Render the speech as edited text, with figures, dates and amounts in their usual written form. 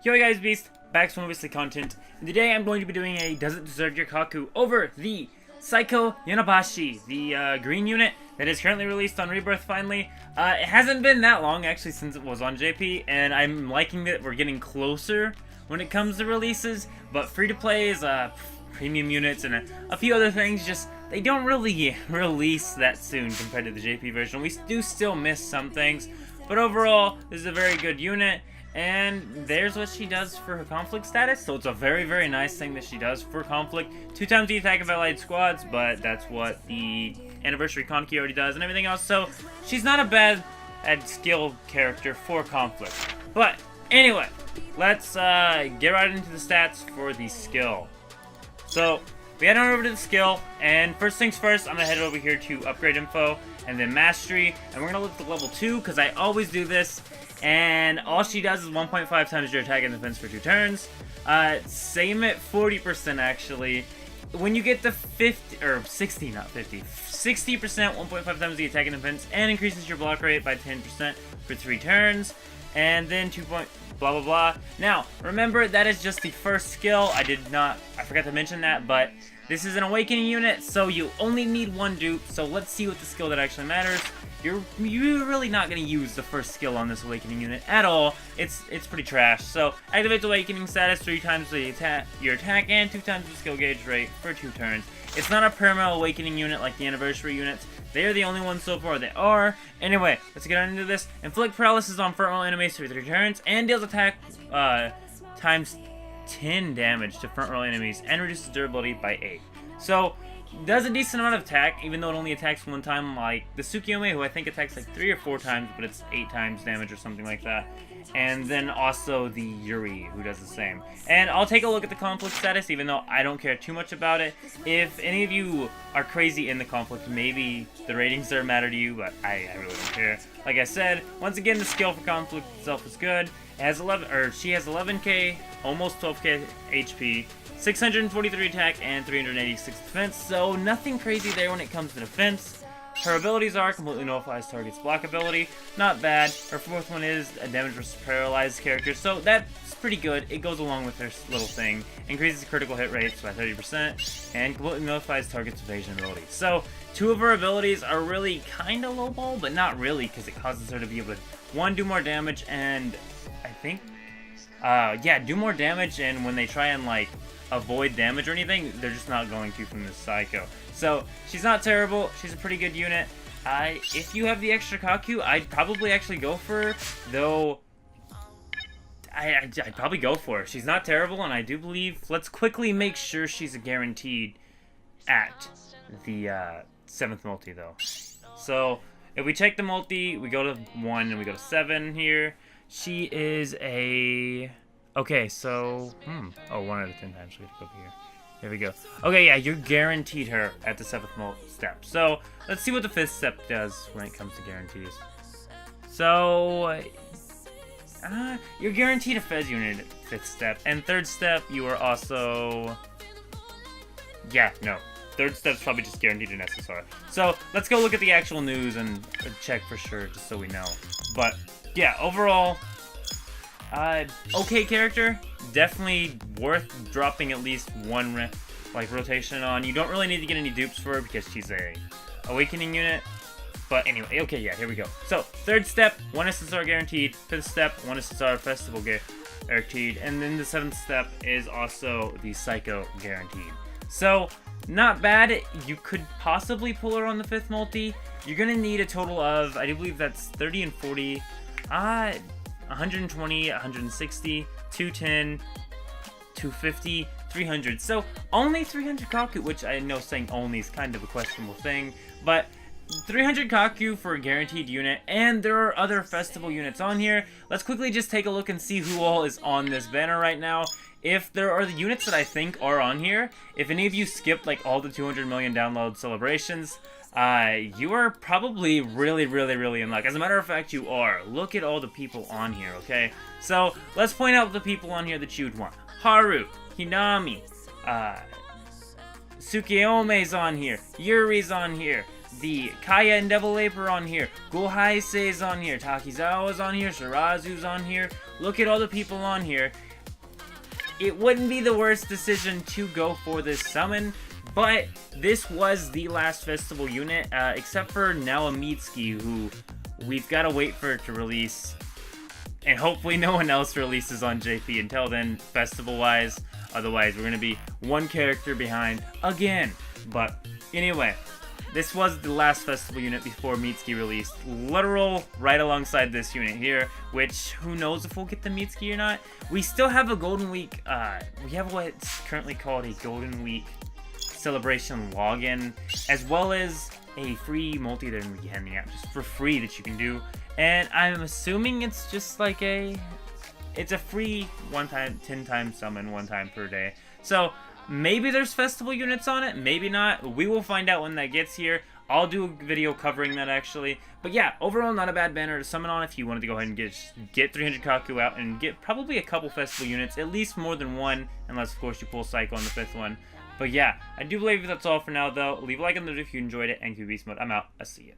Yo guys, Beast, back to obviously content, and today I'm going to be doing a Does It Deserve Your Kaku over the Saiko Yanabashi, the green unit that is currently released on Rebirth finally. It hasn't been that long actually since it was on JP, and I'm liking that we're getting closer when it comes to releases, but free-to-play is premium units and a few other things, just they don't really release that soon compared to the JP version. We do still miss some things, but overall, this is a very good unit. And there's what she does for her conflict status, so it's a very, very nice thing that she does for conflict. 2 times the attack of allied squads, but that's what the anniversary Konki already does and everything else, so she's not a bad skill character for conflict. But anyway, let's get right into the stats for the skill. So we head on over to the skill, and first things first, I'm gonna head over here to upgrade info and then mastery, and we're gonna look at level 2 because I always do this. And all she does is 1.5 times your attack and defense for 2 turns. Same at 40% actually. When you get to 50, or 60, not 50, 60%, 1.5 times the attack and defense, and increases your block rate by 10% for 3 turns. And then 2 point, blah blah blah. Now, remember that is just the first skill. I forgot to mention that, but this is an awakening unit, so you only need 1 dupe. So let's see what the skill that actually matters. You're really not going to use the first skill on this awakening unit at all. It's pretty trash. So activate the awakening status 3 times your attack and 2 times the skill gauge rate for 2 turns. It's not a perma awakening unit like the anniversary units. They are the only ones so far that are. Anyway, let's get on into this. Inflict paralysis on front row enemies for 3 turns and deals attack times 10 damage to front row enemies and reduces durability by 8. So does a decent amount of attack, even though it only attacks 1 time, like the Tsukiyomi, who I think attacks like 3 or 4 times, but it's 8 times damage or something like that. And then also the Yuri, who does the same. And I'll take a look at the conflict status, even though I don't care too much about it. If any of you are crazy in the conflict, maybe the ratings there matter to you, but I really don't care. Like I said, once again, the skill for conflict itself is good. It has she has 11k, almost 12k HP. 643 attack and 386 defense, so nothing crazy there when it comes to defense. Her abilities are completely nullifies target's block ability, not bad. Her 4th one is a damage versus paralyzed character, so that's pretty good. It goes along with her little thing. Increases critical hit rates by 30% and completely nullifies target's evasion ability. So 2 of her abilities are really kind of lowball, but not really, because it causes her to be able to 1, do more damage, and I think yeah, do more damage, and when they try and like avoid damage or anything, they're just not going to from this Saiko. So she's not terrible. She's a pretty good unit. If you have the extra Kaku, I'd probably actually go for her, though I'd probably go for her. She's not terrible, and I do believe, let's quickly make sure she's guaranteed at the 7th multi though. So if we check the multi, we go to 1 and we go to 7 here. She is a... Okay, so, oh, 1 out of 10 times, we have to go over here. There we go. Okay, yeah, you're guaranteed her at the 7th step. So, let's see what the 5th step does when it comes to guarantees. So, you're guaranteed a Fez unit at 5th step. And 3rd step, you are also... Yeah, no. 3rd step's probably just guaranteed an SSR. So, let's go look at the actual news and check for sure, just so we know. But, yeah, overall... okay character, definitely worth dropping at least 1 rotation on. You don't really need to get any dupes for her because she's a awakening unit. But anyway, okay, yeah, here we go. So 3rd step, 1 SSR guaranteed. 5th step, 1 SSR festival guaranteed, and then the 7th step is also the Saiko guaranteed. So not bad. You could possibly pull her on the 5th multi. You're gonna need a total of, I do believe that's 30 and 40. 120, 160, 210, 250, 300. So only 300 Kaku, which I know saying only is kind of a questionable thing, but 300 Kaku for a guaranteed unit, and there are other festival units on here. Let's quickly just take a look and see who all is on this banner right now. If there are the units that I think are on here, if any of you skipped like all the 200 million download celebrations, you are probably really in luck. As a matter of fact, you are. Look at all the people on here, okay? So, let's point out the people on here that you'd want. Haru, Hinami, Tsukiyomi's on here, Yuri's on here, the Kaya and Devil Ape on here, Gohaisei's on here, Takizawa's on here, Shirazu's on here. Look at all the people on here. it wouldn't be the worst decision to go for this summon, but this was the last festival unit, except for now Mitsuki, who we've got to wait for it to release, and hopefully no one else releases on JP until then, festival-wise. Otherwise, we're going to be one character behind again. But anyway, this was the last festival unit before Mitsuki released. Literal right alongside this unit here, which who knows if we'll get the Mitsuki or not. We still have a Golden Week, we have what's currently called a Golden Week celebration login, as well as a free multi that I'm gonna be handing out just for free that you can do. And I'm assuming it's just like it's a free 10-time summon, 1 time per day. So maybe there's festival units on it, maybe not. We will find out when that gets here. I'll do a video covering that actually. But yeah, overall not a bad banner to summon on if you wanted to go ahead and get 300 Kaku out and get probably a couple festival units, at least more than one, unless of course you pull Saiko on the 5th one. But yeah, I do believe that's all for now though. Leave a like on the video if you enjoyed it, and QB Beast Mode, I'm out. I'll see you.